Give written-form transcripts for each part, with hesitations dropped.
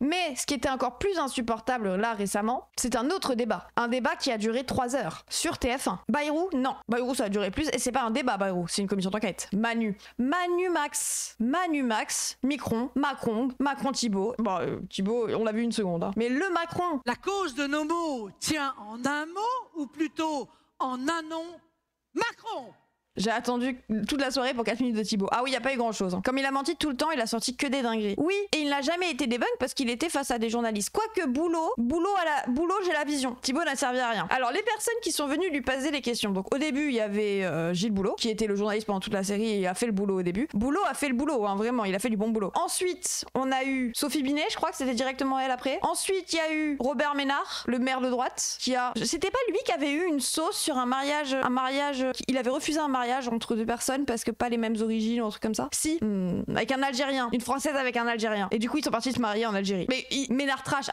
Mais ce qui était encore plus insupportable là récemment, c'est un autre débat. Un débat qui a duré 3 heures sur TF1. Bayrou, non. Bayrou, ça a duré plus et c'est pas un débat, Bayrou, c'est une commission d'enquête. Manu Max, Micron, Macron Thibault. Bon, Thibault, on l'a vu une seconde. Hein. Mais le Macron. La cause de nos maux tient en un mot ou plutôt en un nom? Macron! J'ai attendu toute la soirée pour 4 minutes de Thibault. Ah oui, il n'y a pas eu grand chose. Hein. Comme il a menti tout le temps, il a sorti que des dingueries. Oui, et il n'a jamais été débunk parce qu'il était face à des journalistes. Quoique Boulot, j'ai la vision. Thibault n'a servi à rien. Alors, les personnes qui sont venues lui poser les questions. Donc, au début, il y avait Gilles Boulot, qui était le journaliste pendant toute la série et il a fait le boulot au début. Boulot a fait le boulot, hein, vraiment, il a fait du bon boulot. Ensuite, on a eu Sophie Binet, je crois que c'était directement elle après. Ensuite, il y a eu Robert Ménard, le maire de droite, qui a... C'était pas lui qui avait eu une sauce sur un mariage... Il avait refusé un mariage entre deux personnes parce que pas les mêmes origines ou un truc comme ça. Si, avec un Algérien, une Française avec un Algérien. Et du coup ils sont partis se marier en Algérie. Mais Ménard trash,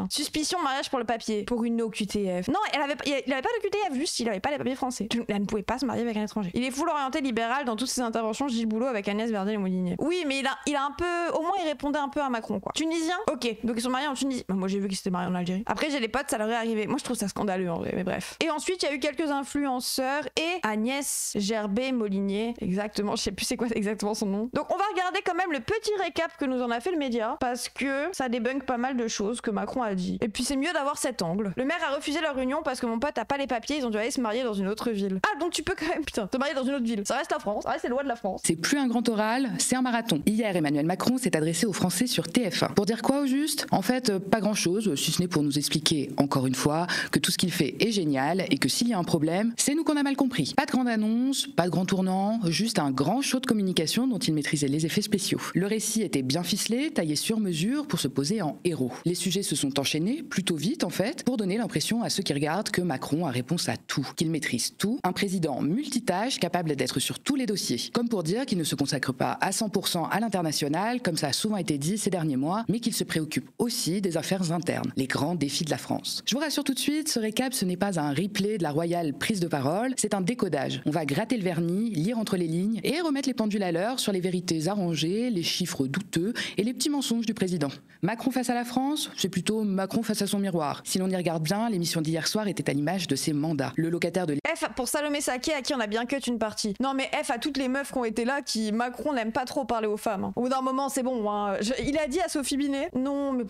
hein. Suspicion mariage pour le papier, pour une OQTF. Non, il avait pas de QTF, juste il avait pas les papiers français. Elle ne pouvait pas se marier avec un étranger. Il est full orienté libéral dans toutes ses interventions. Gilles Boulot avec Agnès Verdier-Molinier. Oui, mais il a un peu, au moins il répondait un peu à Macron quoi. Tunisien, ok, donc ils sont mariés en Tunisie. Bah, moi j'ai vu qu'ils s'étaient mariés en Algérie. Après j'ai les potes, ça leur est arrivé. Moi je trouve ça scandaleux en vrai, mais bref. Et ensuite il y a eu quelques influenceurs et Agnès Gerbet-Molinier, exactement, je sais plus c'est quoi exactement son nom. Donc on va regarder quand même le petit récap que nous en a fait le média, parce que ça débunk pas mal de choses que Macron a dit. Et puis c'est mieux d'avoir cet angle. Le maire a refusé leur réunion parce que mon pote a pas les papiers, ils ont dû aller se marier dans une autre ville. Ah donc tu peux quand même, putain, te marier dans une autre ville. Ça reste la France, ça reste les lois de la France. C'est plus un grand oral, c'est un marathon. Hier, Emmanuel Macron s'est adressé aux Français sur TF1. Pour dire quoi au juste? En fait, pas grand chose, si ce n'est pour nous expliquer, encore une fois, que tout ce qu'il fait est génial et que s'il y a un problème, c'est nous qu'on a mal compris. Pas de grande annonce, pas de grand tournant, juste un grand show de communication dont il maîtrisait les effets spéciaux. Le récit était bien ficelé, taillé sur mesure pour se poser en héros. Les sujets se sont enchaînés, plutôt vite en fait, pour donner l'impression à ceux qui regardent que Macron a réponse à tout, qu'il maîtrise tout, un président multitâche capable d'être sur tous les dossiers. Comme pour dire qu'il ne se consacre pas à 100% à l'international, comme ça a souvent été dit ces derniers mois, mais qu'il se préoccupe aussi des affaires internes, les grands défis de la France. Je vous rassure tout de suite, ce récap, ce n'est pas un replay de la royale prise de parole, c'est un décodage. On va gratter le vernis, lire entre les lignes et remettre les pendules à l'heure sur les vérités arrangées, les chiffres douteux et les petits mensonges du président. Macron face à la France, c'est plutôt Macron face à son miroir. Si l'on y regarde bien, l'émission d'hier soir était à l'image de ses mandats. Le locataire de F pour Salomé Saké à qui on a bien cut une partie. Non mais F à toutes les meufs qui ont été là qui Macron n'aime pas trop parler aux femmes. Hein. Au bout d'un moment c'est bon. Hein. Il a dit à Sophie Binet non mais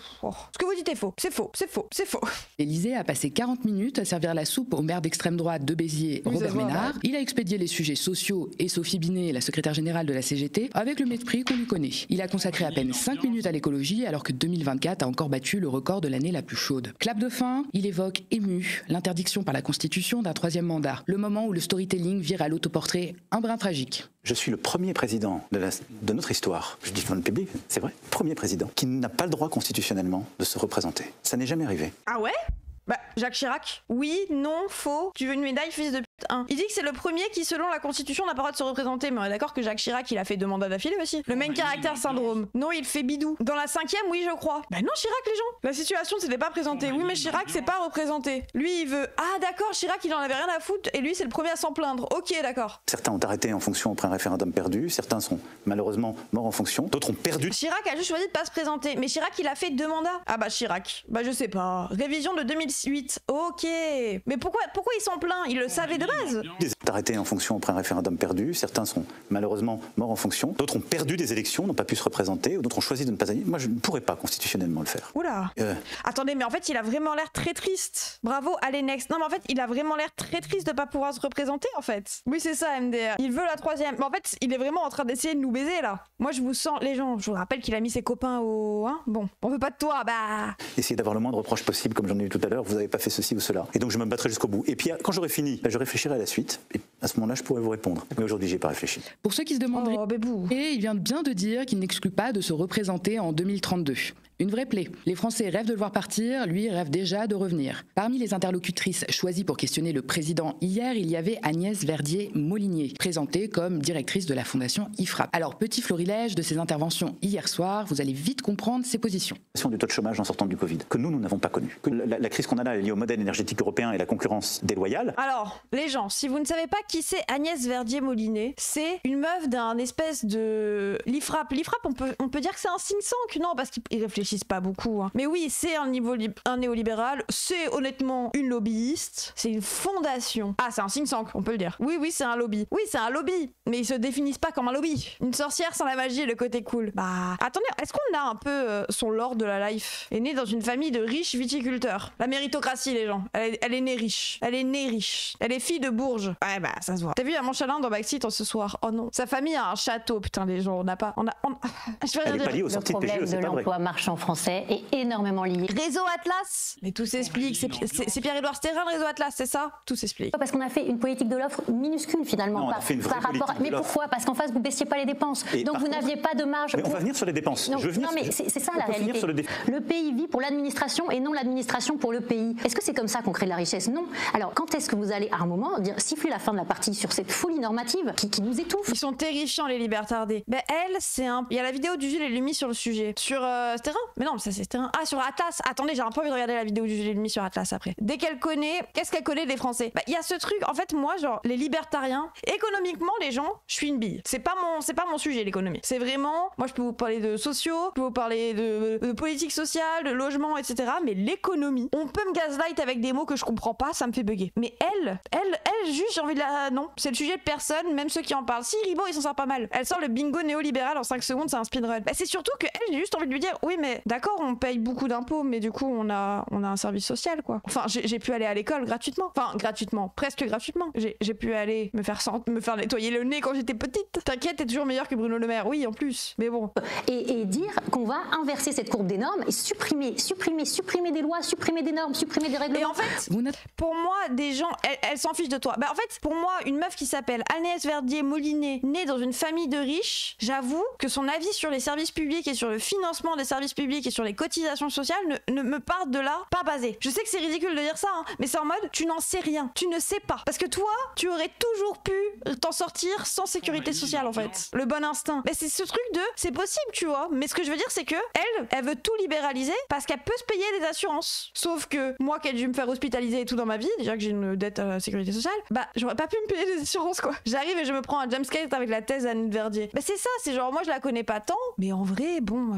ce que vous dites est faux. C'est faux. L'Élysée a passé 40 minutes à servir la soupe au maire d'extrême droite de Béziers, Robert Ménard. Il a expédié les sujets sociaux et Sophie Binet, la secrétaire générale de la CGT, avec le mépris qu'on lui connaît. Il a consacré à peine 5 minutes à l'écologie alors que 2024 a encore battu le record de l'année la plus chaude. Clap de fin, il évoque ému l'interdiction par la Constitution d'un 3e mandat. Le moment où le storytelling vire à l'autoportrait un brin tragique. Je suis le premier président de notre histoire, je dis devant le public, c'est vrai, premier président, qui n'a pas le droit constitutionnellement de se représenter. Ça n'est jamais arrivé. Ah ouais ? Bah, Jacques Chirac. Oui, non, faux. Tu veux une médaille, fils de pute 1. Il dit que c'est le premier qui, selon la Constitution, n'a pas le droit de se représenter. Mais on est d'accord que Jacques Chirac, il a fait 2 mandats d'affilée aussi. Le main caractère syndrome. Non, il fait bidou. Dans la 5e, oui, je crois. Bah non, Chirac, les gens. La situation, c'était pas présenté. Oui, mais Chirac, c'est pas représenté. Lui, il veut. Ah, d'accord, Chirac, il en avait rien à foutre. Et lui, c'est le premier à s'en plaindre. Ok, d'accord. Certains ont arrêté en fonction après un référendum perdu. Certains sont malheureusement morts en fonction. D'autres ont perdu. Chirac a juste choisi de pas se présenter. Mais Chirac, il a fait 2 mandats. Ah bah, Chirac. Bah, je sais pas. Révision de 2008. Ok. Mais pourquoi il s'en plaint? Il le savait de base. Des arrêtés en fonction après un référendum perdu. Certains sont malheureusement morts en fonction. D'autres ont perdu des élections, n'ont pas pu se représenter. Ou d'autres ont choisi de ne pas aller. Moi, je ne pourrais pas constitutionnellement le faire. Oula. Attendez, mais en fait, il a vraiment l'air très triste. Bravo, allez, next. Non, mais en fait, il a vraiment l'air très triste de pas pouvoir se représenter, en fait. Oui, c'est ça, MDR. Il veut la 3e. Mais en fait, il est vraiment en train d'essayer de nous baiser, là. Moi, je vous sens, les gens. Je vous rappelle qu'il a mis ses copains au... Hein, bon, on veut pas de toi, bah... Essayez d'avoir le moindre reproche possible, comme j'en ai eu tout à l'heure. Vous n'avez pas fait ceci ou cela. Et donc, je me battrai jusqu'au bout. Et puis, quand j'aurai fini, je réfléchirai à la suite. Et à ce moment-là, je pourrai vous répondre. Mais aujourd'hui, j'ai pas réfléchi. Pour ceux qui se demanderaient, et il vient bien de dire qu'il n'exclut pas de se représenter en 2032. Une vraie plaie. Les Français rêvent de le voir partir, lui rêve déjà de revenir. Parmi les interlocutrices choisies pour questionner le président hier, il y avait Agnès Verdier-Molinier, présentée comme directrice de la fondation IFRAP. Alors, petit florilège de ses interventions hier soir, vous allez vite comprendre ses positions. Du taux de chômage en sortant du Covid, que nous n'avons pas connu. Que la crise qu'on a là est liée au modèle énergétique européen et la concurrence déloyale. Alors, les gens, si vous ne savez pas qui c'est Agnès Verdier-Molinier, c'est une meuf d'un espèce de... L'IFRAP. L'IFRAP, on peut dire que c'est un think tank, non, parce qu'il réfléchit s'enrichissent pas beaucoup. Hein. Mais oui, c'est un néolibéral, c'est honnêtement une lobbyiste, c'est une fondation. Ah, c'est un think tank, on peut le dire. Oui, c'est un lobby. Oui, c'est un lobby, mais ils se définissent pas comme un lobby. Une sorcière sans la magie et le côté cool. Bah, attendez, est-ce qu'on a un peu son lore de la life? Elle est née dans une famille de riches viticulteurs. La méritocratie, les gens. Elle est née riche. Elle est née riche. Elle est fille de Bourges. Ouais, bah, ça se voit. T'as vu un Monchalin dans Backseat ce soir? Oh non. Sa famille a un château, putain, les gens. Je vais rien dire. Le problème de l'emploi marchand français est énormément lié. Réseau Atlas. Mais tout s'explique. C'est Pierre-Édouard Stérin, le Réseau Atlas, c'est ça? Tout s'explique. Parce qu'on a fait une politique de l'offre minuscule finalement. Non, on a fait une vraie politique de mais pourquoi? Parce qu'en face, vous baissiez pas les dépenses. Donc vous n'aviez pas de marge. Mais on va venir sur les dépenses. Non, mais c'est ça la réalité. Le pays vit pour l'administration et non l'administration pour le pays. Est-ce que c'est comme ça qu'on crée de la richesse? Non. Alors quand est-ce que vous allez à un moment dire siffler la fin de la partie sur cette folie normative qui nous étouffe? Ils sont terrifiants les libertardés. Ben elle, il y a la vidéo du Jules et Lumi sur le sujet. Sur Stérin? Mais non, ça c'est Stérin. Ah, sur Atlas. Attendez, j'ai un peu envie de regarder la vidéo du Jules et Lumi sur Atlas après. Dès qu'elle connaît, qu'est-ce qu'elle connaît des Français? Il y a ce truc, en fait, moi, genre, les libertariens, économiquement, les gens, je suis une bille. C'est pas mon sujet, l'économie. C'est vraiment, moi, je peux vous parler de sociaux, je peux vous parler de politique sociale, de logement, etc. Mais l'économie, on peut me gaslight avec des mots que je comprends pas, ça me fait bugger. Mais elle, juste, j'ai envie de la... Non, c'est le sujet de personne, même ceux qui en parlent. Si, Ribot, il s'en sort pas mal. Elle sort le bingo néolibéral en 5 secondes, c'est un speedrun. Bah, c'est surtout que elle, j'ai juste envie de lui dire, oui, mais d'accord, on paye beaucoup d'impôts, mais du coup, on a un service social, quoi. Enfin, j'ai pu aller à l'école gratuitement. Enfin, gratuitement, presque gratuitement. J'ai pu aller me faire nettoyer le nez quand j'étais petite. T'inquiète, t'es toujours meilleur que Bruno Le Maire, oui, en plus. Mais bon. Et dire qu'on va inverser cette courbe des normes et supprimer des lois, supprimer des normes, supprimer des règlements. Et en fait, pour moi, des gens, elles s'en fichent de toi. Bah, en fait, pour moi, une meuf qui s'appelle Agnès Verdier-Molinet, née dans une famille de riches, j'avoue que son avis sur les services publics et sur le financement des services publics et sur les cotisations sociales ne me part de là pas basé. Je sais que c'est ridicule de dire ça, hein, mais c'est en mode, tu n'en sais rien, tu ne sais pas. Parce que toi, tu aurais toujours pu t'en sortir sans sécurité sociale, en fait. Le bon instinct. Mais c'est ce truc de, c'est possible, tu vois. Mais ce que je veux dire, c'est que elle veut tout libéraliser parce qu'elle peut se payer des assurances. Sauf que moi, qui ai dû me faire hospitaliser et tout dans ma vie, déjà que j'ai une dette à la sécurité sociale, bah, j'aurais pas pu me payer des assurances, quoi. J'arrive et je me prends un jumpscare avec la thèse d'Anne Verdier. Bah, c'est ça, c'est genre, moi, je la connais pas tant, mais en vrai, bon,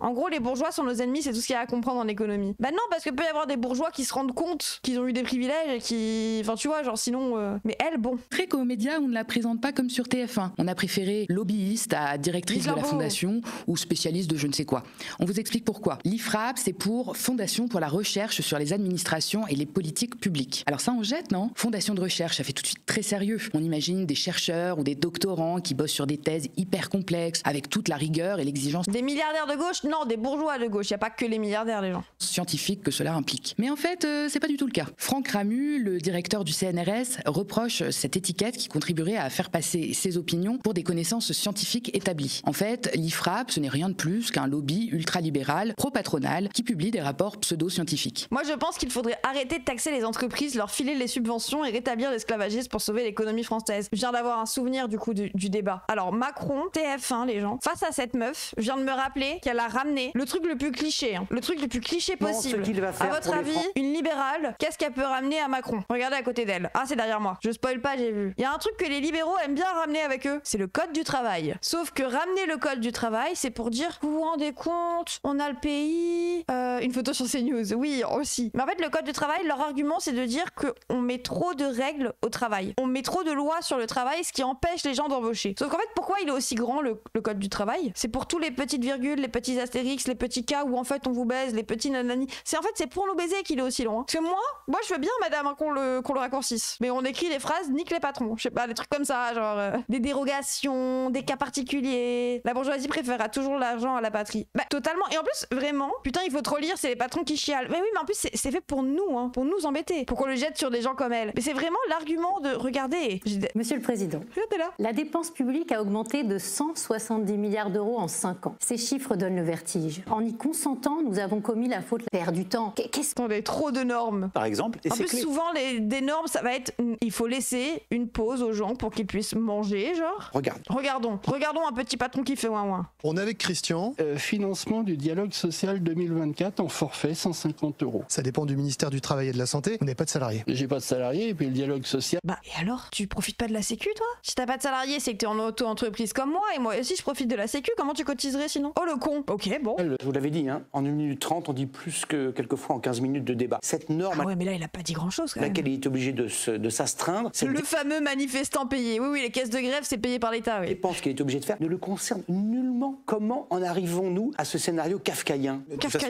en gros, les bourgeois sont nos ennemis, c'est tout ce qu'il y a à comprendre en économie. Bah non, parce que peut y avoir des bourgeois qui se rendent compte qu'ils ont eu des privilèges et qui... Enfin, tu vois, genre, sinon... Mais elle, bon. Très qu'aux médias, on ne la présente pas comme sur TF1. On a préféré lobbyiste à directrice de la fondation ou spécialiste de je ne sais quoi. On vous explique pourquoi. L'IFRAP, c'est pour Fondation pour la recherche sur les administrations et les politiques publiques. Alors ça, on jette, non? Fondation de recherche, ça fait tout de suite très sérieux. On imagine des chercheurs ou des doctorants qui bossent sur des thèses hyper complexes, avec toute la rigueur et l'exigence... Des milliardaires de gauche? Non, des bourgeois de gauche. Il n'y a pas que les milliardaires, les gens. Scientifique que cela implique. Mais en fait, c'est pas du tout le cas. Franck Ramu, le directeur du CNRS, reproche cette étiquette qui contribuerait à faire passer ses opinions pour des connaissances scientifiques établies. En fait, l'IFRAP, ce n'est rien de plus qu'un lobby ultralibéral, pro-patronal, qui publie des rapports pseudo-scientifiques. Moi, je pense qu'il faudrait arrêter de taxer les entreprises, leur filer les subventions et rétablir l'esclavagisme pour sauver l'économie française. Je viens d'avoir un souvenir du coup du débat. Alors, Macron, TF1, les gens, face à cette meuf, je viens de me rappeler qu'elle a ramené le truc le plus cliché, le truc le plus cliché possible. À votre avis, une libérale, qu'est-ce qu'elle peut ramener à Macron? Regardez à côté d'elle. Ah, c'est derrière moi. Je spoil pas, j'ai vu. Il y a un truc que les libéraux aiment bien ramener avec eux, c'est le code du travail. Sauf que ramener le code du travail, c'est pour dire, vous vous rendez compte, on a le pays... une photo sur CNews, oui, aussi. Mais en fait, le code du travail, leur argument, c'est de dire qu'on met trop de règles au travail. On met trop de lois sur le travail, ce qui empêche les gens d'embaucher. Sauf qu'en fait, pourquoi il est aussi grand, le code du travail? C'est pour tous les petites virgules, les petits astérix, les petits cas où en fait on vous baise, les petits nanani. C'est pour nous baiser qu'il est aussi long. Hein. Parce que moi je veux bien, madame, hein, qu'on le raccourcisse. Mais on écrit des phrases, nique les patrons. Je sais pas, des trucs comme ça, genre des dérogations, des cas particuliers. La bourgeoisie préférera toujours l'argent à la patrie. Bah, totalement. Et en plus, vraiment, putain, il faut trop lire, c'est les patrons qui chialent. Mais oui, mais en plus, c'est fait pour nous, hein, pour nous embêter. Pour qu'on le jette sur des gens comme elle. Mais c'est vraiment l'argument de regarder. Monsieur le Président, regardez là. La dépense publique a augmenté de 170 milliards d'euros en 5 ans. Ces chiffres donnent le vertige. En y consentant, nous avons commis la faute de perdre du temps. Qu'est-ce qu'on a trop de normes. Par exemple, et en plus, souvent, des normes, ça va être il faut laisser une pause aux gens pour qu'ils puissent manger, genre. Regardons un petit patron qui fait ouin ouin. On est avec Christian. Financement du dialogue social 2024 en forfait 150 €. Ça dépend du ministère du Travail et de la Santé. On n'est pas de salariés. J'ai pas de salariés et puis le dialogue social. Bah et alors, tu profites pas de la sécu, toi? Si t'as pas de salariés, c'est que t'es en auto-entreprise comme moi et moi aussi je profite de la sécu. Comment tu cotiserais sinon? Oh le con. Ok, bon. je vous l'avais dit, hein, en 1 minute 30, on dit plus que quelquefois en 15 minutes de débat. Cette norme Ah ouais, mais là, il a pas dit grand-chose, quand même. laquelle il est obligé de s'astreindre, Le fameux manifestant payé. Oui, les caisses de grève, c'est payé par l'État, oui. dépense qu'il est obligé de faire ne le concerne nullement. Comment en arrivons-nous à ce scénario kafkaïen? De toute façon,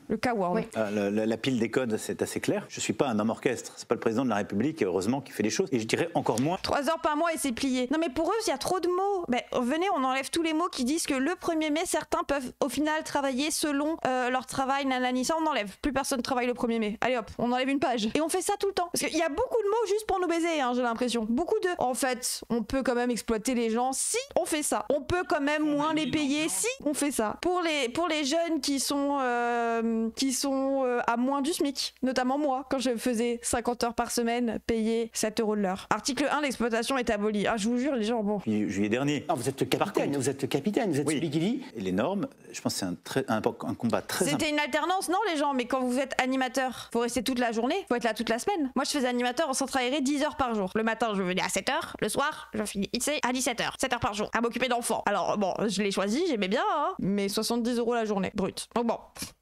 Le K-word. Oui. la pile des codes, c'est assez clair. Je ne suis pas un homme orchestre. C'est pas le président de la République, heureusement, qui fait les choses. Et je dirais encore moins. 3 heures par mois et c'est plié. Non mais pour eux, il y a trop de mots. Ben, venez, on enlève tous les mots qui disent que le 1er mai, certains peuvent au final travailler selon leur travail, nanani. Ça, on enlève. Plus personne travaille le 1er mai. Allez hop, on enlève une page. Et on fait ça tout le temps. Parce qu'il y a beaucoup de mots juste pour nous baiser, hein, j'ai l'impression. Beaucoup de... En fait, on peut quand même exploiter les gens si on fait ça. On peut quand même moins les payer si on fait ça. Pour les jeunes qui sont à moins du SMIC, notamment moi, quand je faisais 50 heures par semaine, payé 7 € de l'heure. Article 1, l'exploitation est abolie. Ah, je vous jure, les gens, bon. Juillet dernier. Non, vous êtes capitaine, vous êtes Oui. celui qui dit. Et les normes, je pense que c'est un combat très important. C'était une alternance, non, les gens? Mais quand vous êtes animateur, faut rester toute la journée, faut être là toute la semaine. Moi, je faisais animateur en centre aéré 10 heures par jour. Le matin, je venais à 7 heures. Le soir, je finissais à 17 heures. 7 heures par jour. À m'occuper d'enfants. Alors, bon, je l'ai choisi, j'aimais bien, hein. Mais 70 € la journée, brut. Donc bon.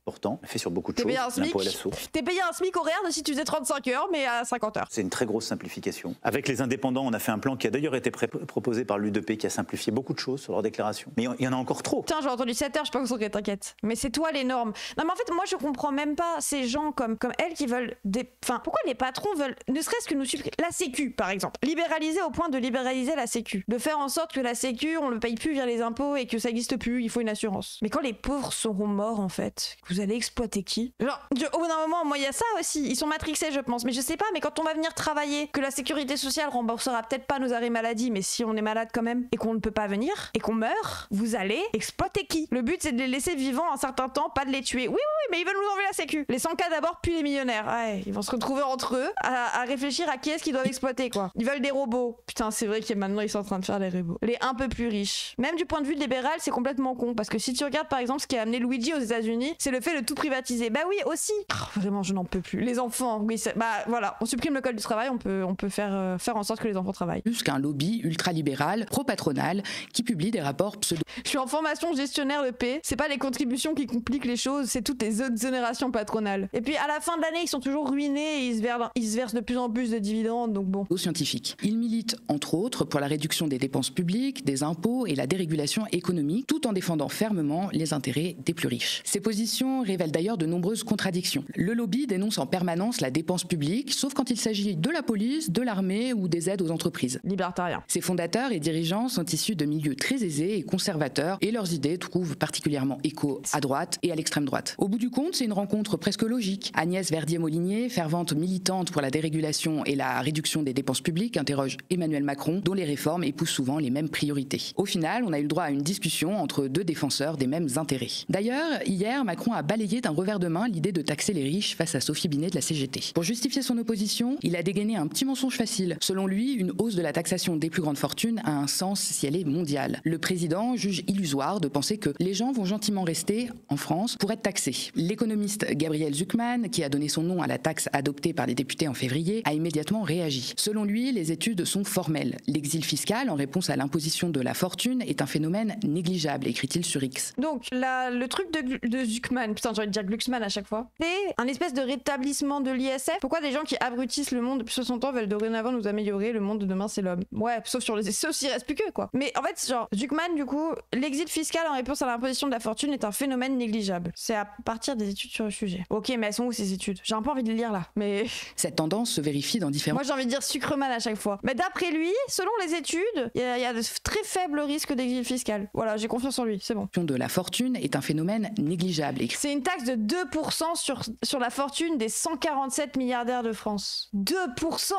Important, fait sur beaucoup de T'es choses. payé un SMIC. L'impôt à la source. T'es payé un SMIC horaire de si tu faisais 35 heures, mais à 50 heures. C'est une très grosse simplification. Avec les indépendants, on a fait un plan qui a d'ailleurs été proposé par l'UDP, qui a simplifié beaucoup de choses sur leur déclaration. Mais il y en a encore trop. Putain, j'ai entendu 7 heures, je sais pas concentré, t'inquiète. Mais c'est toi les normes. Non, mais en fait, moi, je comprends même pas ces gens comme elles qui veulent Enfin, pourquoi les patrons veulent, ne serait-ce que nous supprimer la Sécu, par exemple. Libéraliser au point de libéraliser la Sécu. De faire en sorte que la Sécu, on le paye plus via les impôts et que ça existe plus, il faut une assurance. Mais quand les pauvres seront morts, en fait, vous allez exploiter qui? Genre, au bout d'un moment, moi, il y a ça aussi. Ils sont matrixés, je pense. Mais je sais pas, mais quand on va venir travailler, que la sécurité sociale remboursera peut-être pas nos arrêts maladie, mais si on est malade quand même, et qu'on ne peut pas venir, et qu'on meurt, vous allez exploiter qui? Le but, c'est de les laisser vivants un certain temps, pas de les tuer. Oui, mais ils veulent nous enlever la Sécu. Les 100K d'abord, puis les millionnaires. Ouais, ils vont se retrouver entre eux à réfléchir à qui est-ce qu'ils doivent exploiter, quoi. Ils veulent des robots. Putain, c'est vrai que maintenant, ils sont en train de faire les robots. Les un peu plus riches. Même du point de vue libéral, c'est complètement con. Parce que si tu regardes, par exemple, ce qui a amené Luigi aux États-Unis, c'est le fait de tout privatiser. Bah oui, aussi. Oh, vraiment, je n'en peux plus. Les enfants, oui, bah voilà. On supprime le code du travail, on peut faire en sorte que les enfants travaillent. Plus qu'un lobby ultralibéral, pro-patronal, qui publie des rapports pseudo. Je suis en formation gestionnaire de paix. C'est pas les contributions qui compliquent les choses, c'est toutes les exonérations patronales. Et puis à la fin de l'année, ils sont toujours ruinés et ils se versent de plus en plus de dividendes, donc bon. Scientifiques. Il milite, entre autres, pour la réduction des dépenses publiques, des impôts et la dérégulation économique, tout en défendant fermement les intérêts des plus riches. Ces positions révèlent d'ailleurs de nombreuses contradictions. Le lobby dénonce en permanence la dépense publique, sauf quand il s'agit de la police, de l'armée ou des aides aux entreprises. Libertarien. Ses fondateurs et dirigeants sont issus de milieux très aisés et conservateurs, et leurs idées trouvent particulièrement écho à droite et à l'extrême droite. Au bout du compte, c'est une rencontre presque logique. Agnès Verdier-Molinier, fervente militante pour la dérégulation et la réduction des dépenses publiques, interroge Emmanuel Macron, dont les réformes épousent souvent les mêmes priorités. Au final, on a eu le droit à une discussion entre deux défenseurs des mêmes intérêts. D'ailleurs, hier, Macron a balayé d'un revers de main l'idée de taxer les riches face à Sophie Binet de la CGT. Pour justifier son opposition, il a dégainé un petit mensonge facile. Selon lui, une hausse de la taxation des plus grandes fortunes a un sens si elle est mondiale. Le président juge illusoire de penser que les gens vont gentiment rester en France pour être taxés. L'économiste Gabriel Zucman, qui a donné son nom à la taxe adoptée par les députés en février, a immédiatement réagi. Selon lui, les études sont formelles. L'exil fiscal, en réponse à l'imposition de la fortune, est un phénomène négligeable, écrit-il sur X. Donc, le truc de Zucman, putain, j'ai envie de dire Glucksmann à chaque fois, c'est un espèce de rétablissement de l'ISF. Pourquoi des gens qui abrutissent le monde depuis 60 ans veulent dorénavant nous améliorer? Le monde de demain, c'est l'homme. Ouais, sauf s'il reste plus que, quoi. Mais en fait, genre, Zucman, du coup, l'exil fiscal en réponse à l'imposition de la fortune est un phénomène négligeable. C'est à partir des études sur le sujet. Ok, mais elles sont où ces études? J'ai un peu envie de les lire là, mais... Cette tendance se vérifie dans différents... Moi, j'ai envie de dire Sucreman à chaque fois. Mais d'après lui, selon les études, il y a de très faibles risques d'exil fiscal. Voilà, j'ai confiance en lui, c'est bon. de la fortune est un phénomène négligeable. C'est une taxe de 2% sur la fortune des 147 milliardaires de France. 2%!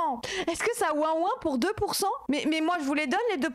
Est-ce que ça ouin pour 2%? Mais moi, je vous les donne, les 2%.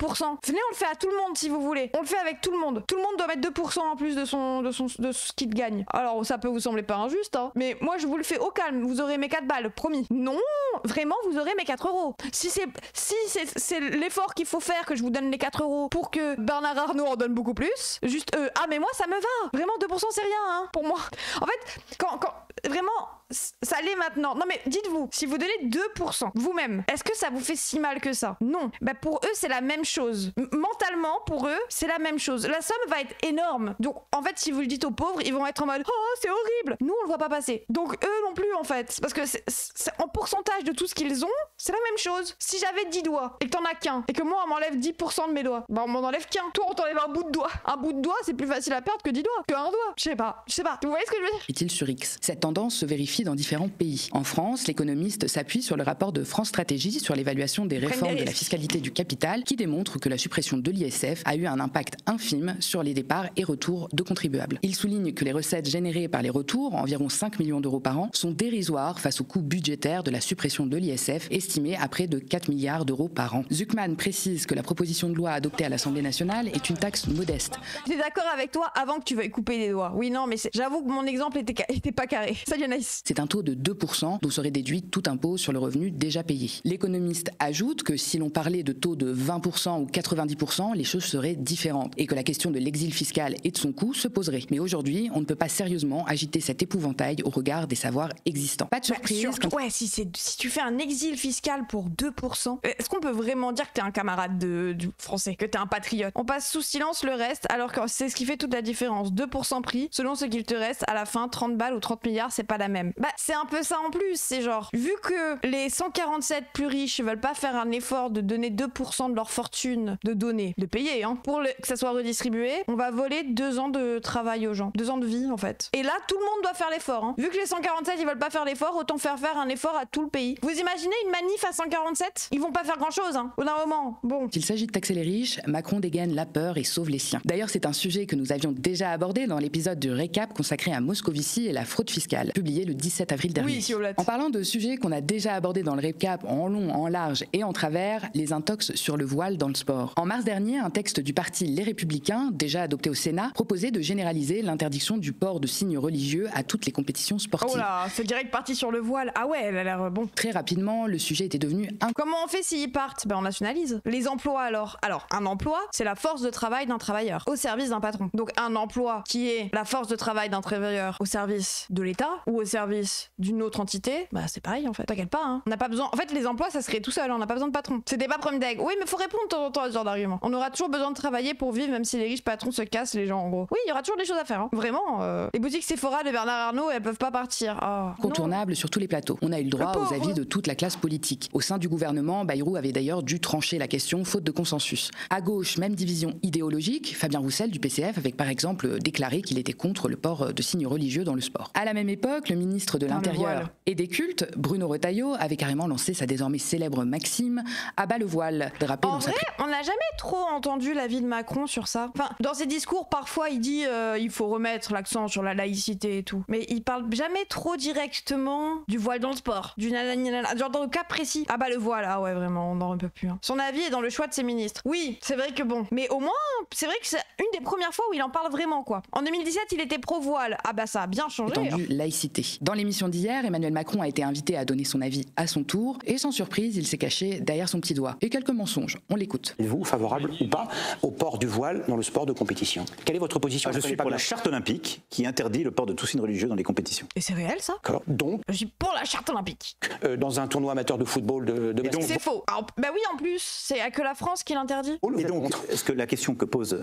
Venez, on le fait à tout le monde, si vous voulez. On le fait avec tout le monde. Tout le monde doit mettre 2% en plus de ce qu'il gagne. Alors, ça peut vous sembler pas injuste, hein. Mais moi, je vous le fais au calme. Vous aurez mes 4 balles, promis. Non, vraiment, vous aurez mes 4 euros. Si c'est l'effort qu'il faut faire que je vous donne les 4 euros pour que Bernard Arnault en donne beaucoup plus, juste, mais moi, ça me va. Vraiment, 2%, c'est rien, hein, pour moi. En fait, quand vraiment, ça l'est maintenant. Non mais dites-vous, si vous donnez 2% vous-même, est-ce que ça vous fait si mal que ça? Non. Bah pour eux c'est la même chose. Mentalement pour eux c'est la même chose. La somme va être énorme. Donc en fait si vous le dites aux pauvres, ils vont être en mode oh c'est horrible. Nous on le voit pas passer. Donc eux non plus en fait. Parce que c'est en pourcentage de tout ce qu'ils ont, c'est la même chose. Si j'avais 10 doigts et que t'en as qu'un et que moi on m'enlève 10% de mes doigts, bah on m'en enlève qu'un. Toi on t'enlève un bout de doigt. Un bout de doigt c'est plus facile à perdre que 10 doigts. Que un doigt. Je sais pas. Vous voyez ce que je veux dire? Est-il sur X? Cette tendance se vérifie dans différents pays. En France, l'économiste s'appuie sur le rapport de France Stratégie sur l'évaluation des réformes de la fiscalité du capital qui démontre que la suppression de l'ISF a eu un impact infime sur les départs et retours de contribuables. Il souligne que les recettes générées par les retours, environ 5 millions d'euros par an, sont dérisoires face au coût budgétaire de la suppression de l'ISF, estimé à près de 4 milliards d'euros par an. Zucman précise que la proposition de loi adoptée à l'Assemblée nationale est une taxe modeste. J'étais d'accord avec toi avant que tu veuilles couper des doigts. Oui, non, mais j'avoue que mon exemple était pas carré. Salut Anaïs. C'est un taux de 2% dont serait déduit tout impôt sur le revenu déjà payé. L'économiste ajoute que si l'on parlait de taux de 20% ou 90%, les choses seraient différentes et que la question de l'exil fiscal et de son coût se poserait. Mais aujourd'hui, on ne peut pas sérieusement agiter cet épouvantail au regard des savoirs existants. Pas de surprise. Ouais, si tu fais un exil fiscal pour 2%, est-ce qu'on peut vraiment dire que t'es un camarade du français, que t'es un patriote? On passe sous silence le reste alors que c'est ce qui fait toute la différence. 2% pris, selon ce qu'il te reste, à la fin, 30 balles ou 30 milliards, c'est pas la même. Bah, c'est un peu ça en plus, c'est genre, vu que les 147 plus riches veulent pas faire un effort de donner 2% de leur fortune, de payer, hein, pour que ça soit redistribué, on va voler 2 ans de travail aux gens. 2 ans de vie, en fait. Et là, tout le monde doit faire l'effort, hein. Vu que les 147, ils veulent pas faire l'effort, autant faire un effort à tout le pays. Vous imaginez une manif à 147? Ils vont pas faire grand chose, hein, au d'un moment. Bon. S'il s'agit de taxer les riches, Macron dégaine la peur et sauve les siens. D'ailleurs, c'est un sujet que nous avions déjà abordé dans l'épisode du récap consacré à Moscovici et la fraude fiscale, publié le 17 avril dernier. Oui, en parlant de sujets qu'on a déjà abordés dans le récap en long, en large et en travers, les intox sur le voile dans le sport. En mars dernier, un texte du parti Les Républicains, déjà adopté au Sénat, proposait de généraliser l'interdiction du port de signes religieux à toutes les compétitions sportives. Oh là, c'est direct parti sur le voile. Ah ouais, elle a l'air bon. Très rapidement, le sujet était devenu Comment on fait s'ils partent? Ben on nationalise. Les emplois alors? Alors, un emploi, c'est la force de travail d'un travailleur au service d'un patron. Donc un emploi qui est la force de travail d'un travailleur au service de l'État ou au service d'une autre entité, bah c'est pareil en fait. T'inquiète pas, hein. On n'a pas besoin. En fait, les emplois, ça se crée tout seul. On n'a pas besoin de patron. C'était pas premier d'aigle. Oui, mais faut répondre de temps en temps à ce genre d'argument. On aura toujours besoin de travailler pour vivre, même si les riches patrons se cassent les gens en gros. Oui, il y aura toujours des choses à faire. Hein. Vraiment. Les boutiques Sephora de Bernard Arnault, elles peuvent pas partir. Oh, contournable sur tous les plateaux. On a eu le droit aux avis de toute la classe politique. Au sein du gouvernement, Bayrou avait d'ailleurs dû trancher la question faute de consensus. À gauche, même division idéologique. Fabien Roussel du PCF avait par exemple déclaré qu'il était contre le port de signes religieux dans le sport. À la même époque, le ministre de l'Intérieur et des Cultes, Bruno Retailleau, avait carrément lancé sa désormais célèbre maxime « à bas le voile ». En vrai, on n'a jamais trop entendu l'avis de Macron sur ça. Enfin, dans ses discours, parfois il dit il faut remettre l'accent sur la laïcité et tout. Mais il parle jamais trop directement du voile dans le sport. Du nanana, genre dans le cas précis. Ah bah le voile, ah ouais vraiment, on n'en peut plus. Hein. Son avis est dans le choix de ses ministres. Oui, c'est vrai que bon. Mais au moins, c'est vrai que c'est une des premières fois où il en parle vraiment quoi. En 2017, il était pro-voile. Ah bah ça a bien changé. Étendu laïcité. Dans l'émission d'hier, Emmanuel Macron a été invité à donner son avis à son tour. Et sans surprise, il s'est caché derrière son petit doigt. Et quelques mensonges. On l'écoute. Êtes-vous favorable ou pas au port du voile dans le sport de compétition? Quelle est votre position? Je suis pour la charte olympique qui interdit le port de tout signe religieux dans les compétitions. Et c'est réel ça? D'accord. Donc, je suis pour la charte olympique. Dans un tournoi amateur de football de basket. C'est faux. Alors, bah oui, en plus, c'est que la France qui l'interdit. Et donc, est-ce que la question que pose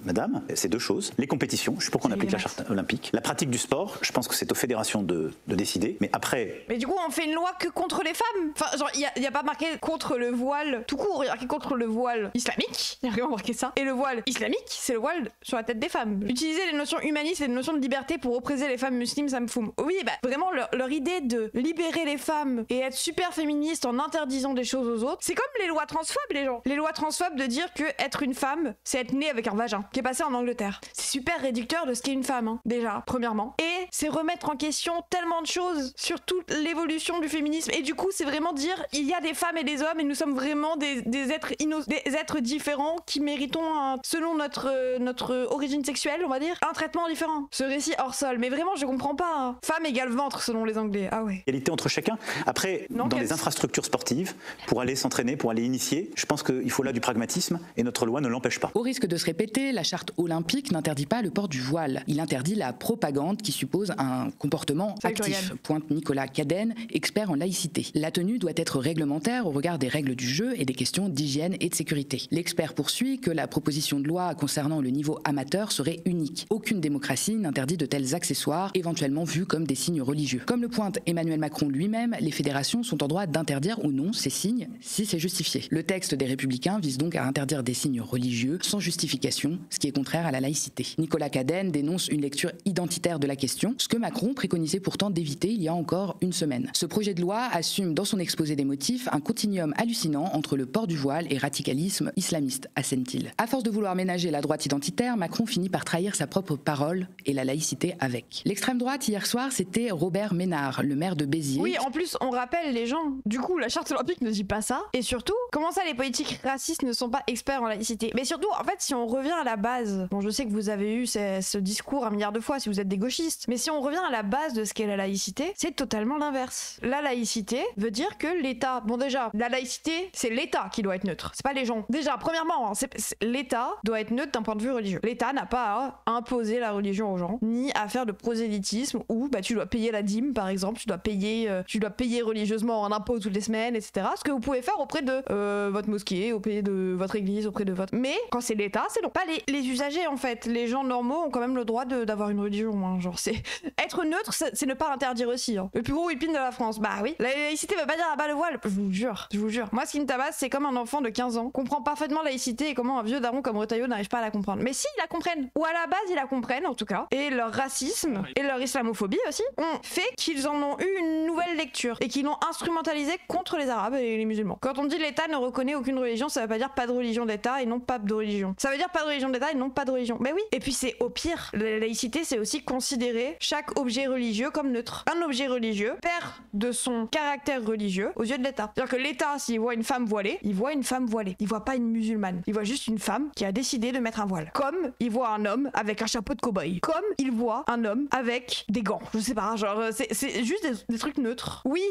madame, c'est deux choses. Les compétitions, je suis pour qu'on applique la charte olympique. La pratique du sport, je pense que c'est aux fédérations de décider. Mais après... Mais du coup, on fait une loi que contre les femmes. Enfin, genre, il n'y a pas marqué contre le voile tout court. Il y a marqué contre le voile islamique. Il n'y a rien marqué ça. Et le voile islamique, c'est le voile sur la tête des femmes. Utiliser les notions humanistes et les notions de liberté pour oppresser les femmes musulmanes, ça me fume. Oui, bah vraiment, leur idée de libérer les femmes et être super féministe en interdisant des choses aux autres, c'est comme les lois transphobes, les gens. Les lois transphobes de dire que être une femme, c'est être née avec un vagin, qui est passé en Angleterre. C'est super réducteur de ce qu'est une femme, hein, déjà, premièrement. Et c'est remettre en question tellement de choses sur toute l'évolution du féminisme. Et du coup, c'est vraiment dire, il y a des femmes et des hommes et nous sommes vraiment des êtres différents qui méritons, selon notre origine sexuelle, on va dire, un traitement différent. Ce récit hors sol. Mais vraiment, je comprends pas. Hein. Femme égale ventre, selon les Anglais. Ah ouais. Égalité entre chacun. Après, dans les infrastructures sportives, pour aller s'entraîner, pour aller initier, je pense qu'il faut là du pragmatisme et notre loi ne l'empêche pas. Au risque de se répéter, la charte olympique n'interdit pas le port du voile. Il interdit la propagande qui suppose suppose un comportement actif, pointe Nicolas Cadenne, expert en laïcité. La tenue doit être réglementaire au regard des règles du jeu et des questions d'hygiène et de sécurité. L'expert poursuit que la proposition de loi concernant le niveau amateur serait unique. Aucune démocratie n'interdit de tels accessoires, éventuellement vus comme des signes religieux. Comme le pointe Emmanuel Macron lui-même, les fédérations sont en droit d'interdire ou non ces signes si c'est justifié. Le texte des Républicains vise donc à interdire des signes religieux sans justification, ce qui est contraire à la laïcité. Nicolas Cadenne dénonce une lecture identitaire de la question, ce que Macron préconisait pourtant d'éviter il y a encore une semaine. Ce projet de loi assume dans son exposé des motifs un continuum hallucinant entre le port du voile et radicalisme islamiste, assène-t-il. À force de vouloir ménager la droite identitaire, Macron finit par trahir sa propre parole et la laïcité avec. L'extrême droite hier soir, c'était Robert Ménard, le maire de Béziers. Oui, en plus, on rappelle les gens. Du coup, la charte olympique ne dit pas ça. Et surtout, comment ça les politiques racistes ne sont pas experts en laïcité? Mais surtout, en fait, si on revient à la base, bon, je sais que vous avez eu ce discours un milliard de fois si vous êtes des gauchistes, mais si on revient à la base de ce qu'est la laïcité, c'est totalement l'inverse. La laïcité veut dire que l'État, bon déjà, la laïcité, c'est l'État qui doit être neutre, c'est pas les gens. Déjà, premièrement, l'État doit être neutre d'un point de vue religieux. L'État n'a pas à imposer la religion aux gens, ni à faire de prosélytisme où tu dois payer la dîme, par exemple, tu dois payer religieusement en impôts toutes les semaines, etc. Ce que vous pouvez faire auprès de votre mosquée, auprès de votre église, auprès de votre... Mais quand c'est l'État, c'est non. Pas les usagers, en fait. Les gens normaux ont quand même le droit d'avoir une religion. Hein. Genre, c'est... Être neutre, c'est ne pas interdire aussi. Hein. Le plus gros whipping de la France. Bah oui. La laïcité veut pas dire le voile. Je vous jure. Moi, ce qui me tabasse, c'est comme un enfant de 15 ans comprend parfaitement laïcité et comment un vieux daron comme Retailleau n'arrive pas à la comprendre. Mais si, ils la comprennent. Ou à la base, ils la comprennent, en tout cas. Et leur racisme et leur islamophobie aussi ont fait qu'ils en ont eu une nouvelle lecture et qu'ils l'ont instrumentalisé contre les Arabes et les musulmans. Quand on dit l'État ne reconnaît aucune religion, ça veut pas dire pas de religion d'État et non pas de religion. Ça veut dire pas de religion d'État et non pas de religion. Mais oui. Et puis c'est au pire. La laïcité, c'est aussi considérer chaque objet religieux comme neutre. Un objet religieux perd de son caractère religieux aux yeux de l'État. C'est-à-dire que l'État, s'il voit une femme voilée, il voit une femme voilée. Il voit pas une musulmane. Il voit juste une femme qui a décidé de mettre un voile. Comme il voit un homme avec un chapeau de cow-boy. Comme il voit un homme avec des gants. Je sais pas, genre c'est juste des trucs neutres. Oui.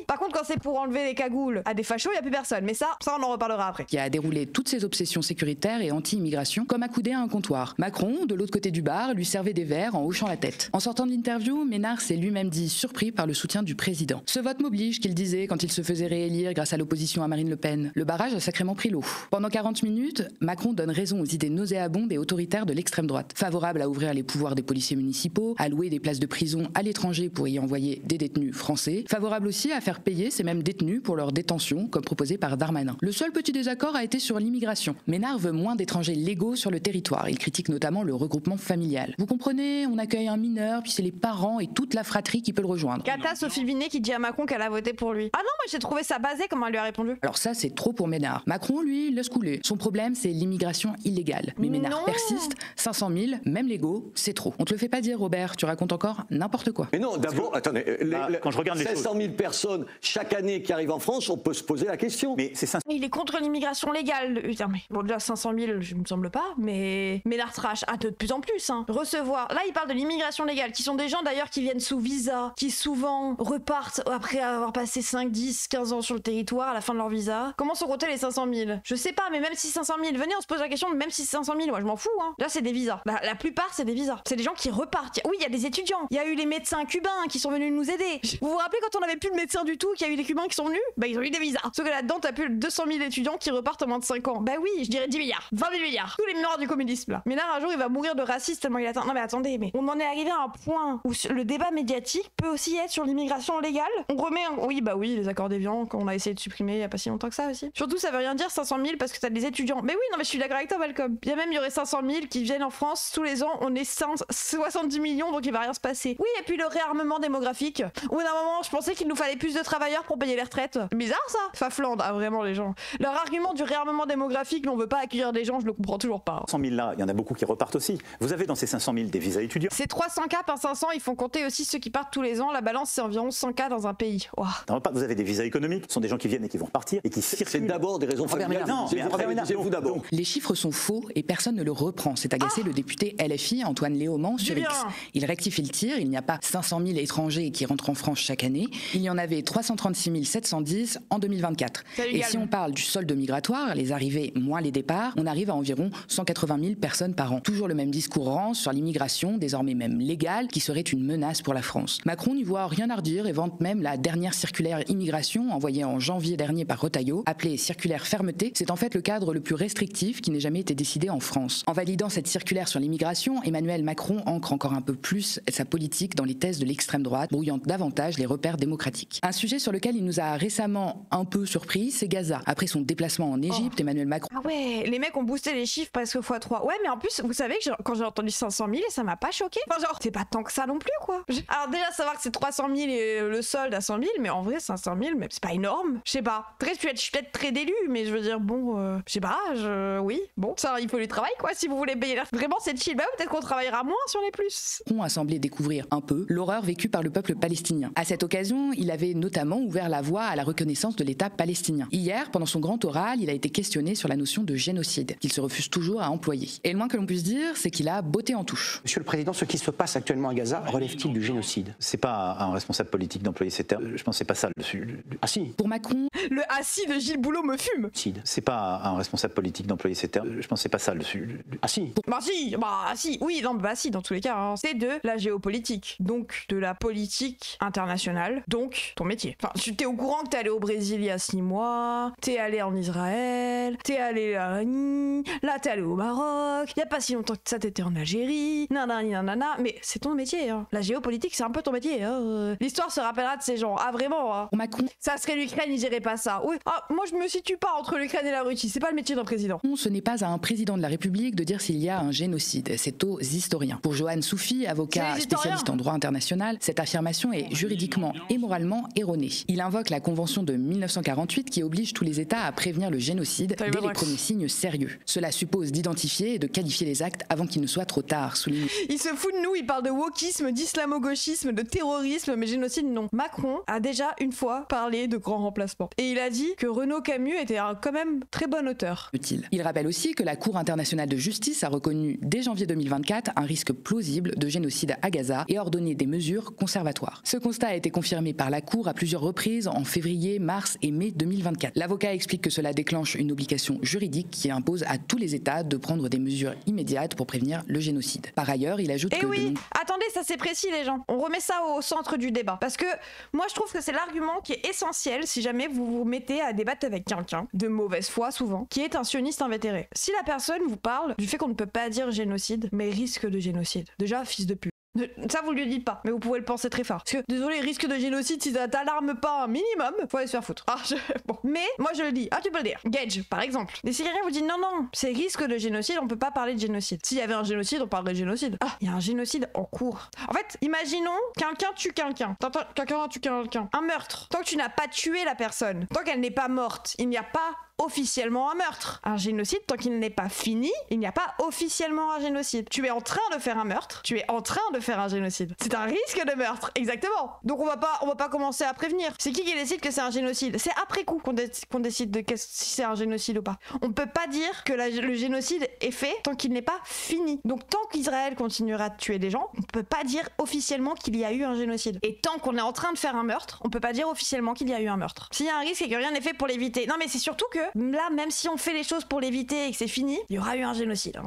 Par contre, quand c'est pour enlever les cagoules à des fachos, il y a plus personne. Mais ça on en reparlera après. Qui a déroulé toutes ses obsessions sécuritaires et anti-immigration comme accoudé à un comptoir. Macron, de l'autre côté du bar, lui servait des verres en hochant la tête. En sortant de l'interview, Ménard s'est lui-même dit surpris par le soutien du président. Ce vote m'oblige, qu'il disait quand il se faisait réélire grâce à l'opposition à Marine Le Pen. Le barrage a sacrément pris l'eau. Pendant 40 minutes, Macron donne raison aux idées nauséabondes et autoritaires de l'extrême droite. Favorable à ouvrir les pouvoirs des policiers municipaux, à louer des places de prison à l'étranger pour y envoyer des détenus français. Favorable aussi à faire payer ces mêmes détenus pour leur détention, comme proposé par Darmanin. Le seul petit désaccord a été sur l'immigration. Ménard veut moins d'étrangers légaux sur le territoire. Il critique notamment le regroupement familial. Vous comprenez, on accueille un mineur, puis c'est les parents et toute la fratrie qui peut le rejoindre. Cata Sophie Binet qui dit à Macron qu'elle a voté pour lui. Ah non, moi j'ai trouvé ça basé comment elle lui a répondu. Alors ça, c'est trop pour Ménard. Macron, lui, laisse couler. Son problème, c'est l'immigration illégale. Mais Ménard persiste. 500 000, même légaux, c'est trop. On te le fait pas dire, Robert. Tu racontes encore n'importe quoi. Mais non, d'abord, attendez. Quand je regarde les 500 000 personnes chaque année qui arrivent en France, on peut se poser la question. Mais c'est 500 000. Il est contre l'immigration légale. Putain, mais bon, déjà 500 000, je me semble pas, mais Ménard trash de plus en plus. Hein. Recevoir. Là, il parle de l'immigration légale, qui sont des gens d'ailleurs qui viennent sous visa, qui souvent repartent après avoir passé 5, 10, 15 ans sur le territoire à la fin de leur visa. Comment sont comptés les 500 000? Je sais pas, mais même si 500 000, venez, on se pose la question, même si c'est 500 000, moi je m'en fous. Hein. Là, c'est des visas. La plupart, c'est des visas. C'est des gens qui repartent. Oui, il y a des étudiants. Il y a eu les médecins cubains qui sont venus nous aider. Vous vous rappelez quand on avait plus de médecins du tout, qu'il y a eu des Cubains qui sont venus? Bah, ils ont eu des visas. Sauf que là-dedans, t'as plus 200 000 étudiants qui repartent en moins de 5 ans. Bah oui, je dirais 10 milliards, 20 000 milliards. Tous les mémoires du communisme, là. Mais là, un jour, il va mourir de racisme tellement il attend. Non, mais attendez, mais on en est arrivé à un point où le débat médiatique peut aussi être sur l'immigration légale. On remet oui, les accords d'Évian qu'on a essayé de supprimer il y a pas si longtemps que ça aussi. Surtout, ça veut rien dire 500 000 parce que t'as des étudiants. Mais oui, non, mais je suis d'accord avec toi, Malcolm. Il y aurait 500 000 qui viennent en France tous les ans. On est 70 millions, donc il va rien se passer. Oui, et puis le réarmement démographique. Au bout d'un moment, je pensais qu'il nous fallait plus de travailleurs pour payer les retraites. Bizarre ça. Faflande, vraiment les gens. Leur argument du réarmement démographique, mais on veut pas accueillir des gens, je le comprends toujours pas. 100 000 là, il y en a beaucoup qui repartent aussi. Vous avez dans ces 500 000 des visas étudiants. C'est 300 cas par 500, ils font compter aussi ceux qui partent tous les ans. La balance, c'est environ 100 cas dans un pays. Wow. Vous avez des visas économiques, ce sont des gens qui viennent et qui vont repartir et qui circulent. C'est d'abord des raisons familiales. Non, mais après, vous d'abord. Les chiffres sont faux et personne ne le reprend. C'est agacé le député LFI Antoine Léaumont sur X. Il rectifie le tir. Il n'y a pas 500 000 étrangers qui rentrent en France chaque année. Il y en avait 336 710 en 2024. Et si on parle du solde migratoire, les arrivées moins les départs, on arrive à environ 180 000 personnes par an. Toujours le même discours rance sur l'immigration, désormais même légale qui serait une menace pour la France. Macron n'y voit rien à redire et vante même la dernière circulaire immigration envoyée en janvier dernier par Retailleau, appelée circulaire fermeté. C'est en fait le cadre le plus restrictif qui n'ait jamais été décidé en France. En validant cette circulaire sur l'immigration, Emmanuel Macron ancre encore un peu plus sa politique dans les thèses de l'extrême droite, brouillant davantage les repères démocratiques. Un sujet sur lequel il nous a récemment un peu surpris, c'est Gaza. Après son déplacement en Égypte, Emmanuel Macron... Ah ouais, les mecs ont boosté les chiffres presque x3. Ouais, mais en plus, vous savez que quand j'ai entendu 500 000, ça m'a pas choqué. Enfin genre, c'est pas tant que ça non plus, quoi. Alors déjà, savoir que c'est 300 000 et le solde à 100 000, mais en vrai, 500 000, mais c'est pas énorme. Je sais pas. Peut-être je suis peut-être très d'élu, mais je veux dire, bon, je sais pas, oui, bon, ça, il faut du travail, quoi, si vous voulez payer l'air. Vraiment, c'est chill. Bah, peut-être qu'on travaillera moins si on est plus. On a semblé découvrir un peu l'horreur vécue par le peuple palestinien. À cette occasion, il avait notamment ouvert la voie à la reconnaissance de l'État palestinien. Hier, pendant son grand oral, il a été questionné sur la notion de génocide, qu'il se refuse toujours à employer. Et le moins que l'on puisse dire, c'est qu'il a botté en touche. Monsieur le Président, ce qui se passe actuellement à Gaza relève-t-il du génocide? C'est pas à un responsable politique d'employer ces termes. Je pense que c'est pas ça le sujet. Ah si. Pour Macron, le assis de Gilles Boulot me fume. C'est pas à un responsable politique d'employer ces termes. Je pense que c'est pas ça le sujet. Ah si. Bah si, oui, non, bah si, dans tous les cas, hein. C'est de la géopolitique, donc de la politique internationale, donc ton métier. Enfin, tu t'es au courant que t'es allé au Brésil il y a 6 mois, t'es allé en Israël, t'es allé là t'es allé au Maroc, il y a pas si longtemps que ça t'étais en Algérie, nanana, mais c'est ton métier, hein. La géopolitique, c'est un peu ton métier, hein. L'histoire se rappellera de ces gens, ah vraiment, hein. Macron, ça serait l'Ukraine, ils diraient pas ça. Oui, ah, moi je me situe pas entre l'Ukraine et la Russie, c'est pas le métier d'un président. Ce n'est pas à un président de la République de dire s'il y a un génocide, c'est aux historiens. Pour Johan Soufi, avocat spécialiste en droit international, cette affirmation est juridiquement et moralement erronée. Il invoque la Convention de 1948 qui oblige tous les États à prévenir le génocide dès les premiers signes sérieux. Cela suppose d'identifier et de qualifier les actes avant qu'il ne soit trop tard, souligne. Il se fout de nous, il parle de wokisme, d'islamo-gauchisme, de terrorisme, mais génocide non. Macron a déjà une fois parlé de grand remplacement. Et il a dit que Renaud Camus était quand même très bon auteur. Il rappelle aussi que la Cour internationale de justice a reconnu dès janvier 2024 un risque plausible de génocide à Gaza et ordonné des mesures conservatoires. Ce constat a été confirmé par la Cour à plusieurs reprises en février, mars et mai 2024. L'avocat explique que cela déclenche une obligation juridique qui impose à tous les États de prendre des mesures immédiates pour prévenir le génocide. Par ailleurs, il ajoute que... oui, attendez, ça c'est précis les gens. On remet ça au centre du débat. Parce que moi je trouve que c'est l'argument qui est essentiel si jamais vous vous mettez à débattre avec quelqu'un, de mauvaise foi souvent, qui est un sioniste invétéré. Si la personne vous parle du fait qu'on ne peut pas dire génocide, mais risque de génocide. Déjà, fils de pute. Ça vous lui dites pas, mais vous pouvez le penser très fort. Parce que, désolé, risque de génocide, si ça t'alarme pas un minimum, faut aller se faire foutre. Bon. Mais, moi je le dis, tu peux le dire. Gage, par exemple. Mais si quelqu'un vous dit non, c'est risque de génocide, on peut pas parler de génocide. S'il y avait un génocide, on parlerait de génocide. Il y a un génocide en cours. En fait, imaginons, quelqu'un tue quelqu'un. Quelqu'un tue quelqu'un. Un meurtre. Tant que tu n'as pas tué la personne, tant qu'elle n'est pas morte, il n'y a pas officiellement un meurtre. Un génocide, tant qu'il n'est pas fini, il n'y a pas officiellement un génocide. Tu es en train de faire un meurtre, tu es en train de faire un génocide. C'est un risque de meurtre, exactement. Donc on va pas commencer à prévenir. C'est qui décide que c'est un génocide? C'est après coup qu'on décide de si c'est un génocide ou pas. On peut pas dire que le génocide est fait tant qu'il n'est pas fini. Donc tant qu'Israël continuera de tuer des gens, on peut pas dire officiellement qu'il y a eu un génocide. Et tant qu'on est en train de faire un meurtre, on peut pas dire officiellement qu'il y a eu un meurtre. S'il y a un risque et que rien n'est fait pour l'éviter. Non mais c'est surtout que là, même si on fait les choses pour l'éviter et que c'est fini, il y aura eu un génocide.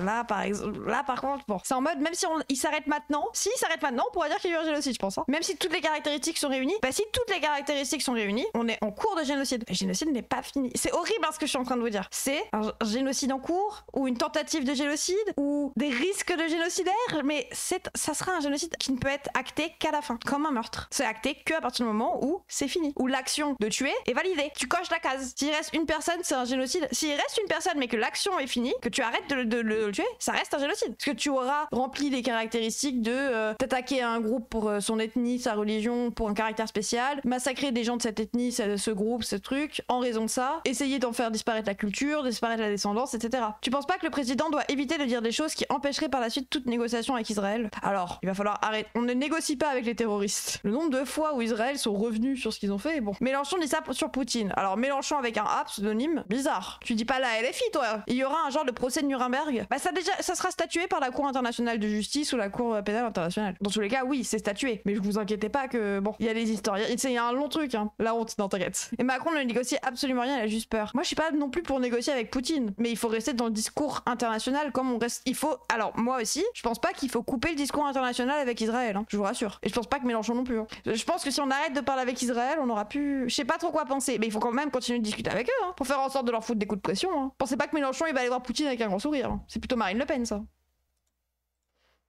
Là, par contre, bon, c'est en mode, même si il s'arrête maintenant, on pourrait dire qu'il y a eu un génocide, je pense. Hein. Même si toutes les caractéristiques sont réunies, si toutes les caractéristiques sont réunies, on est en cours de génocide. Le génocide n'est pas fini. C'est horrible ce que je suis en train de vous dire. C'est un génocide en cours, ou une tentative de génocide, ou des risques de génocidaire, mais ça sera un génocide qui ne peut être acté qu'à la fin, comme un meurtre. C'est acté qu'à partir du moment où c'est fini, où l'action de tuer est validée. Tu coches la case. S'il reste une personne, c'est un génocide. S'il reste une personne mais que l'action est finie, que tu arrêtes de le tuer, ça reste un génocide. Parce que tu auras rempli les caractéristiques de t'attaquer à un groupe pour son ethnie, sa religion, pour un caractère spécial, massacrer des gens de cette ethnie, ce groupe, ce truc, en raison de ça, essayer d'en faire disparaître la culture, disparaître la descendance, etc. Tu penses pas que le président doit éviter de dire des choses qui empêcheraient par la suite toute négociation avec Israël? Alors, il va falloir arrêter. On ne négocie pas avec les terroristes. Le nombre de fois où Israël sont revenus sur ce qu'ils ont fait, bon. Mélenchon dit ça sur Poutine. Alors, Mélenchon avec un A, pseudonyme, bizarre. Tu dis pas la LFI, toi. Il y aura un genre de procès de Nuremberg. Bah ça sera statué par la Cour internationale de justice ou la Cour pénale internationale. Dans tous les cas, oui, c'est statué. Mais je vous inquiétez pas que, bon, il y a les historiens. Il y a un long truc, hein. La honte, non, t'inquiète. Et Macron ne négocie absolument rien, il a juste peur. Moi, je suis pas non plus pour négocier avec Poutine. Mais il faut rester dans le discours international comme on reste. Il faut. Alors, moi aussi, je pense pas qu'il faut couper le discours international avec Israël, hein, je vous rassure. Et je pense pas que Mélenchon non plus. Hein. Je pense que si on arrête de parler avec Israël, on aura pu. Je sais pas trop quoi penser. Mais il faut quand même continuer de discuter avec eux, hein, pour faire en sorte de leur foutre des coups de pression. Hein. Pensez pas que Mélenchon il va aller voir Poutine avec un grand sourire. Hein. C'est plutôt Marine Le Pen, ça.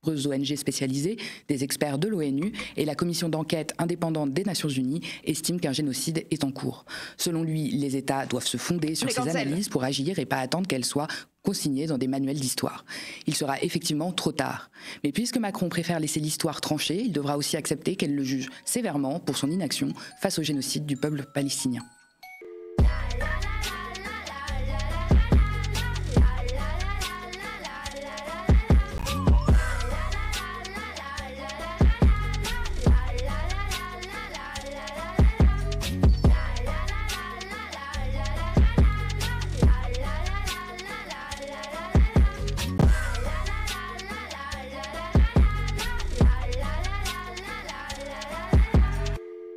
ONG spécialisées, des experts de l'ONU et la commission d'enquête indépendante des Nations Unies estiment qu'un génocide est en cours. Selon lui, les États doivent se fonder sur ces analyses pour agir et pas attendre qu'elles soient consignées dans des manuels d'histoire. Il sera effectivement trop tard. Mais puisque Macron préfère laisser l'histoire trancher, il devra aussi accepter qu'elle le juge sévèrement pour son inaction face au génocide du peuple palestinien.